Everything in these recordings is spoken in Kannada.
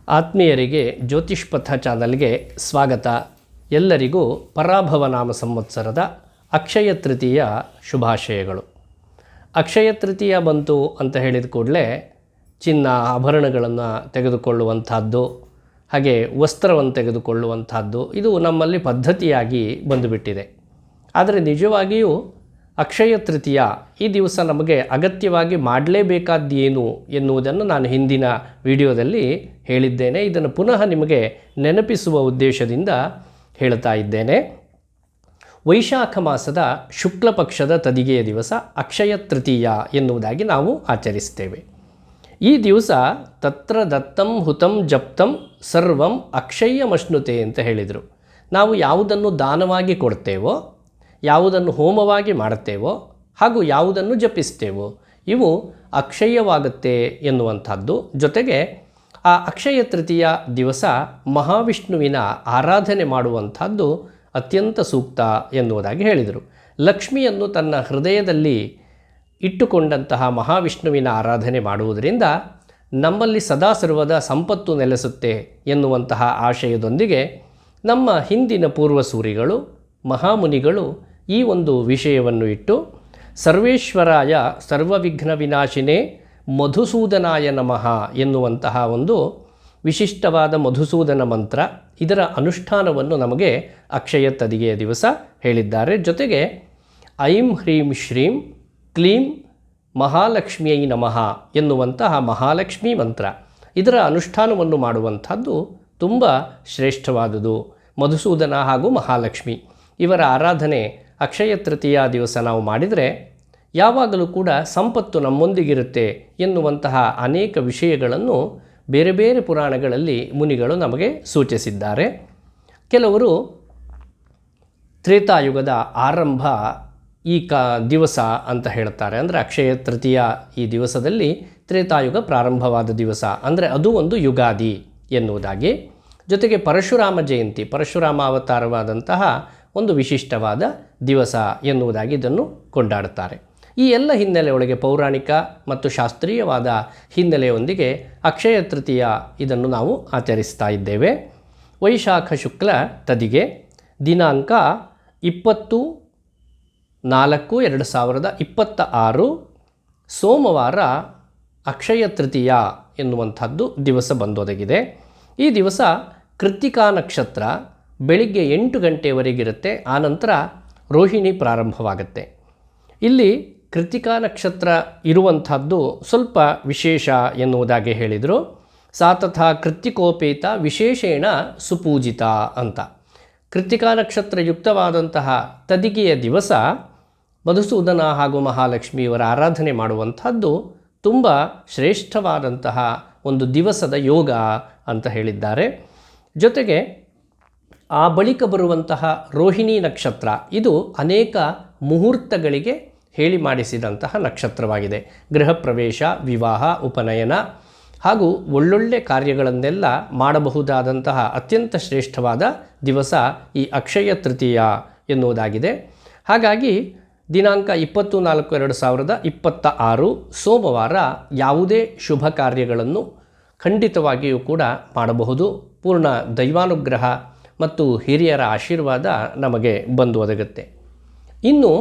ಆತ್ಮೀಯರಿಗೆ ಜ್ಯೋತಿಷ್ಪಥ ಚಾನಲ್ಗೆ ಸ್ವಾಗತ. ಎಲ್ಲರಿಗೂ ಪರಾಭವ ನಾಮ ಸಂವತ್ಸರದ ಅಕ್ಷಯ ತೃತೀಯ ಶುಭಾಶಯಗಳು. ಅಕ್ಷಯ ತೃತೀಯ ಬಂತು ಅಂತ ಹೇಳಿದ ಕೂಡಲೇ ಚಿನ್ನ ಆಭರಣಗಳನ್ನು ತೆಗೆದುಕೊಳ್ಳುವಂಥದ್ದು, ಹಾಗೆ ವಸ್ತ್ರವನ್ನು ತೆಗೆದುಕೊಳ್ಳುವಂಥದ್ದು ಇದು ನಮ್ಮಲ್ಲಿ ಪದ್ಧತಿಯಾಗಿ ಬಂದುಬಿಟ್ಟಿದೆ. ಆದರೆ ನಿಜವಾಗಿಯೂ ಅಕ್ಷಯ ತೃತೀಯ ಈ ದಿವಸ ನಮಗೆ ಅಗತ್ಯವಾಗಿ ಮಾಡಲೇಬೇಕಾದ್ದೇನು ಎನ್ನುವುದನ್ನು ನಾನು ಹಿಂದಿನ ವಿಡಿಯೋದಲ್ಲಿ ಹೇಳಿದ್ದೇನೆ. ಇದನ್ನು ಪುನಃ ನಿಮಗೆ ನೆನಪಿಸುವ ಉದ್ದೇಶದಿಂದ ಹೇಳ್ತಾ ಇದ್ದೇನೆ. ವೈಶಾಖ ಮಾಸದ ಶುಕ್ಲ ಪಕ್ಷದ ತದಿಗೆಯ ದಿವಸ ಅಕ್ಷಯ ತೃತೀಯ ಎನ್ನುವುದಾಗಿ ನಾವು ಆಚರಿಸ್ತೇವೆ. ಈ ದಿವಸ ತತ್ರ ದತ್ತಂ ಹುತಂ ಜಪ್ತಂ ಸರ್ವಂ ಅಕ್ಷಯ್ಯಮಶ್ನುತೆ ಅಂತ ಹೇಳಿದರು. ನಾವು ಯಾವುದನ್ನು ದಾನವಾಗಿ ಕೊಡ್ತೇವೋ, ಯಾವುದನ್ನು ಹೋಮವಾಗಿ ಮಾಡುತ್ತೇವೋ ಹಾಗೂ ಯಾವುದನ್ನು ಜಪಿಸ್ತೇವೋ ಇವು ಅಕ್ಷಯವಾಗುತ್ತೆ ಎನ್ನುವಂಥದ್ದು. ಜೊತೆಗೆ ಆ ಅಕ್ಷಯ ತೃತೀಯ ದಿವಸ ಮಹಾವಿಷ್ಣುವಿನ ಆರಾಧನೆ ಮಾಡುವಂಥದ್ದು ಅತ್ಯಂತ ಸೂಕ್ತ ಎನ್ನುವುದಾಗಿ ಹೇಳಿದರು. ಲಕ್ಷ್ಮಿಯನ್ನು ತನ್ನ ಹೃದಯದಲ್ಲಿ ಇಟ್ಟುಕೊಂಡಂತಹ ಮಹಾವಿಷ್ಣುವಿನ ಆರಾಧನೆ ಮಾಡುವುದರಿಂದ ನಮ್ಮಲ್ಲಿ ಸದಾ ಸರ್ವದ ಸಂಪತ್ತು ನೆಲೆಸುತ್ತೆ ಎನ್ನುವಂತಹ ಆಶಯದೊಂದಿಗೆ ನಮ್ಮ ಹಿಂದಿನ ಪೂರ್ವಸೂರಿಗಳು ಮಹಾಮುನಿಗಳು ಈ ಒಂದು ವಿಷಯವನ್ನು ಇಟ್ಟು ಸರ್ವೇಶ್ವರಾಯ ಸರ್ವವಿಘ್ನ ವಿನಾಶಿನೇ ಮಧುಸೂದನಾಯ ನಮಃ ಎನ್ನುವಂತಹ ಒಂದು ವಿಶಿಷ್ಟವಾದ ಮಧುಸೂದನ ಮಂತ್ರ, ಇದರ ಅನುಷ್ಠಾನವನ್ನು ನಮಗೆ ಅಕ್ಷಯ ತದಿಗೆಯ ದಿವಸ ಹೇಳಿದ್ದಾರೆ. ಜೊತೆಗೆ ಐಂ ಹ್ರೀಂ ಶ್ರೀಂ ಕ್ಲೀಂ ಮಹಾಲಕ್ಷ್ಮಿಯೈ ನಮಃ ಎನ್ನುವಂತಹ ಮಹಾಲಕ್ಷ್ಮಿ ಮಂತ್ರ, ಇದರ ಅನುಷ್ಠಾನವನ್ನು ಮಾಡುವಂಥದ್ದು ತುಂಬ ಶ್ರೇಷ್ಠವಾದುದು. ಮಧುಸೂದನ ಹಾಗೂ ಮಹಾಲಕ್ಷ್ಮಿ ಇವರ ಆರಾಧನೆ ಅಕ್ಷಯ ತೃತೀಯ ದಿವಸ ನಾವು ಮಾಡಿದರೆ ಯಾವಾಗಲೂ ಕೂಡ ಸಂಪತ್ತು ನಮ್ಮೊಂದಿಗಿರುತ್ತೆ ಎನ್ನುವಂತಹ ಅನೇಕ ವಿಷಯಗಳನ್ನು ಬೇರೆ ಬೇರೆ ಪುರಾಣಗಳಲ್ಲಿ ಮುನಿಗಳು ನಮಗೆ ಸೂಚಿಸಿದ್ದಾರೆ. ಕೆಲವರು ತ್ರೇತಾಯುಗದ ಆರಂಭ ಈ ದಿವಸ ಅಂತ ಹೇಳ್ತಾರೆ. ಅಂದರೆ ಅಕ್ಷಯ ತೃತೀಯ ಈ ದಿವಸದಲ್ಲಿ ತ್ರೇತಾಯುಗ ಪ್ರಾರಂಭವಾದ ದಿವಸ, ಅಂದರೆ ಅದು ಒಂದು ಯುಗಾದಿ ಎನ್ನುವುದಾಗಿ. ಜೊತೆಗೆ ಪರಶುರಾಮ ಜಯಂತಿ, ಪರಶುರಾಮ ಅವತಾರವಾದಂತಹ ಒಂದು ವಿಶಿಷ್ಟವಾದ ದಿವಸ ಎನ್ನುವುದಾಗಿ ಇದನ್ನು ಕೊಂಡಾಡುತ್ತಾರೆ. ಈ ಎಲ್ಲ ಹಿನ್ನೆಲೆಯೊಳಗೆ ಪೌರಾಣಿಕ ಮತ್ತು ಶಾಸ್ತ್ರೀಯವಾದ ಹಿನ್ನೆಲೆಯೊಂದಿಗೆ ಅಕ್ಷಯ ತೃತೀಯ ಇದನ್ನು ನಾವು ಆಚರಿಸ್ತಾ ಇದ್ದೇವೆ. ವೈಶಾಖ ಶುಕ್ಲ ತದಿಗೆ ದಿನಾಂಕ 20/4/2026 ಸೋಮವಾರ ಅಕ್ಷಯ ತೃತೀಯ ಎನ್ನುವಂಥದ್ದು ದಿವಸ ಬಂದೊದಗಿದೆ. ಈ ದಿವಸ ಕೃತ್ತಿಕಾ ನಕ್ಷತ್ರ ಬೆಳಿಗ್ಗೆ 8 ಗಂಟೆಯವರೆಗಿರುತ್ತೆ. ಆನಂತರ ರೋಹಿಣಿ ಪ್ರಾರಂಭವಾಗುತ್ತೆ. ಇಲ್ಲಿ ಕೃತ್ತಿಕಾ ನಕ್ಷತ್ರ ಇರುವಂಥದ್ದು ಸ್ವಲ್ಪ ವಿಶೇಷ ಎನ್ನುವುದಾಗಿ ಹೇಳಿದರು. ಸಾ ತಥಾ ಕೃತ್ತಿಕೋಪೇತ ವಿಶೇಷೇಣ ಸುಪೂಜಿತ ಅಂತ. ಕೃತ್ತಿಕಾ ನಕ್ಷತ್ರ ಯುಕ್ತವಾದಂತಹ ತದಿಗೆಯ ದಿವಸ ಮಧುಸೂದನ ಹಾಗೂ ಮಹಾಲಕ್ಷ್ಮಿಯವರ ಆರಾಧನೆ ಮಾಡುವಂಥದ್ದು ತುಂಬ ಶ್ರೇಷ್ಠವಾದಂತಹ ಒಂದು ದಿವಸದ ಯೋಗ ಅಂತ ಹೇಳಿದ್ದಾರೆ. ಜೊತೆಗೆ ಆ ಬಳಿಕ ಬರುವಂತಹ ರೋಹಿಣಿ ನಕ್ಷತ್ರ ಇದು ಅನೇಕ ಮುಹೂರ್ತಗಳಿಗೆ ಹೇಳಿ ಮಾಡಿಸಿದಂತಹ ನಕ್ಷತ್ರವಾಗಿದೆ. ಗೃಹ ಪ್ರವೇಶ, ವಿವಾಹ, ಉಪನಯನ ಹಾಗೂ ಒಳ್ಳೊಳ್ಳೆ ಕಾರ್ಯಗಳನ್ನೆಲ್ಲ ಮಾಡಬಹುದಾದಂತಹ ಅತ್ಯಂತ ಶ್ರೇಷ್ಠವಾದ ದಿವಸ ಈ ಅಕ್ಷಯ ತೃತೀಯ ಎನ್ನುವುದಾಗಿದೆ. ಹಾಗಾಗಿ ದಿನಾಂಕ 24/2026 ಸೋಮವಾರ ಯಾವುದೇ ಶುಭ ಕಾರ್ಯಗಳನ್ನು ಖಂಡಿತವಾಗಿಯೂ ಕೂಡ ಮಾಡಬಹುದು. ಪೂರ್ಣ ದೈವಾನುಗ್ರಹ ಮತ್ತು ಹಿರಿಯರ ಆಶೀರ್ವಾದ ನಮಗೆ ಬಂದು ಒದಗುತ್ತೆ. ಇನ್ನು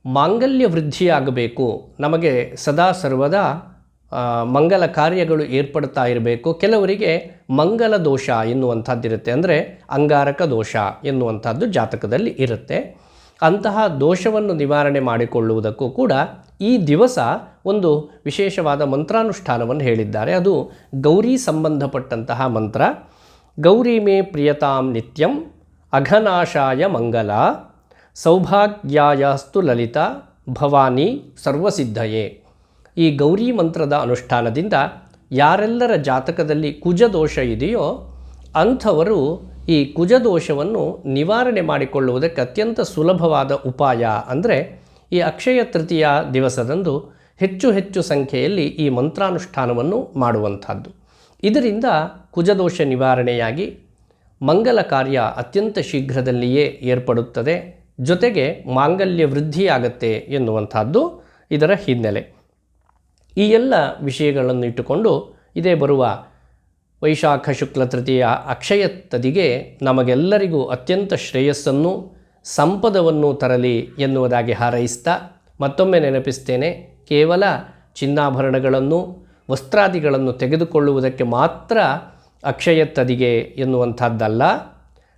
ಮಾಂಗಲ್ಯ ವೃದ್ಧಿಯಾಗಬೇಕು, ನಮಗೆ ಸದಾ ಸರ್ವದ ಮಂಗಲ ಕಾರ್ಯಗಳು ಏರ್ಪಡ್ತಾ ಇರಬೇಕು. ಕೆಲವರಿಗೆ ಮಂಗಲ ದೋಷ ಎನ್ನುವಂಥದ್ದಿರುತ್ತೆ, ಅಂದರೆ ಅಂಗಾರಕ ದೋಷ ಎನ್ನುವಂಥದ್ದು ಜಾತಕದಲ್ಲಿ ಇರುತ್ತೆ. ಅಂತಹ ದೋಷವನ್ನು ನಿವಾರಣೆ ಮಾಡಿಕೊಳ್ಳುವುದಕ್ಕೂ ಕೂಡ ಈ ದಿವಸ ಒಂದು ವಿಶೇಷವಾದ ಮಂತ್ರಾನುಷ್ಠಾನವನ್ನು ಹೇಳಿದ್ದಾರೆ. ಅದು ಗೌರಿ ಸಂಬಂಧಪಟ್ಟಂತಹ ಮಂತ್ರ. ಗೌರಿ ಮೇ ಪ್ರಿಯತಾಂ ನಿತ್ಯಂ ಅಘನಾಶಾಯ ಮಂಗಲ ಸೌಭಾಗ್ಯಾಯಸ್ತು ಲಲಿತಾ ಭವಾನಿ ಸರ್ವಸಿದ್ಧಯೇ. ಈ ಗೌರಿ ಮಂತ್ರದ ಅನುಷ್ಠಾನದಿಂದ ಯಾರೆಲ್ಲರ ಜಾತಕದಲ್ಲಿ ಕುಜದೋಷ ಇದೆಯೋ ಅಂಥವರು ಈ ಕುಜದೋಷವನ್ನು ನಿವಾರಣೆ ಮಾಡಿಕೊಳ್ಳುವುದಕ್ಕೆ ಅತ್ಯಂತ ಸುಲಭವಾದ ಉಪಾಯ ಅಂದರೆ ಈ ಅಕ್ಷಯ ತೃತೀಯ ದಿವಸದಂದು ಹೆಚ್ಚು ಹೆಚ್ಚು ಸಂಖ್ಯೆಯಲ್ಲಿ ಈ ಮಂತ್ರಾನುಷ್ಠಾನವನ್ನು ಮಾಡುವಂಥದ್ದು. ಇದರಿಂದ ಕುಜದೋಷ ನಿವಾರಣೆಯಾಗಿ ಮಂಗಲ ಕಾರ್ಯ ಅತ್ಯಂತ ಶೀಘ್ರದಲ್ಲಿಯೇ ಏರ್ಪಡುತ್ತದೆ. ಜೊತೆಗೆ ಮಾಂಗಲ್ಯ ವೃದ್ಧಿಯಾಗತ್ತೆ ಎನ್ನುವಂಥದ್ದು ಇದರ ಹಿನ್ನೆಲೆ. ಈ ಎಲ್ಲ ವಿಷಯಗಳನ್ನು ಇಟ್ಟುಕೊಂಡು ಇದೇ ಬರುವ ವೈಶಾಖ ಶುಕ್ಲ ತೃತೀಯ ಅಕ್ಷಯ ತದಿಗೆ ನಮಗೆಲ್ಲರಿಗೂ ಅತ್ಯಂತ ಶ್ರೇಯಸ್ಸನ್ನು ಸಂಪದವನ್ನು ತರಲಿ ಎನ್ನುವುದಾಗಿ ಹಾರೈಸ್ತಾ ಮತ್ತೊಮ್ಮೆ ನೆನಪಿಸ್ತೇನೆ, ಕೇವಲ ಚಿನ್ನಾಭರಣಗಳನ್ನು ವಸ್ತ್ರಾದಿಗಳನ್ನು ತೆಗೆದುಕೊಳ್ಳುವುದಕ್ಕೆ ಮಾತ್ರ ಅಕ್ಷಯ ತದಿಗೆ ಎನ್ನುವಂಥದ್ದಲ್ಲ,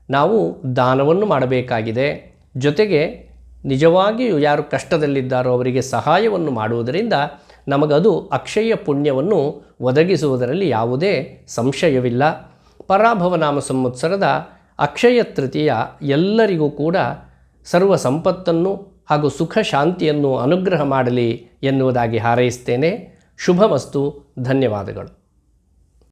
ನಾವು ದಾನವನ್ನು ಮಾಡಬೇಕಾಗಿದೆ. ಜೊತೆಗೆ ನಿಜವಾಗಿಯೂ ಯಾರು ಕಷ್ಟದಲ್ಲಿದ್ದಾರೋ ಅವರಿಗೆ ಸಹಾಯವನ್ನು ಮಾಡುವುದರಿಂದ ನಮಗದು ಅಕ್ಷಯ ಪುಣ್ಯವನ್ನು ಒದಗಿಸುವುದರಲ್ಲಿ ಯಾವುದೇ ಸಂಶಯವಿಲ್ಲ. ಪರಾಭವ ನಾಮ ಸಂವತ್ಸರದ ಅಕ್ಷಯ ತೃತೀಯ ಎಲ್ಲರಿಗೂ ಕೂಡ ಸರ್ವ ಸಂಪತ್ತನ್ನು ಹಾಗೂ ಸುಖ ಶಾಂತಿಯನ್ನು ಅನುಗ್ರಹ ಮಾಡಲಿ ಎನ್ನುವುದಾಗಿ ಹಾರೈಸ್ತೇನೆ. ಶುಭಮಸ್ತು. ಧನ್ಯವಾದಗಳು.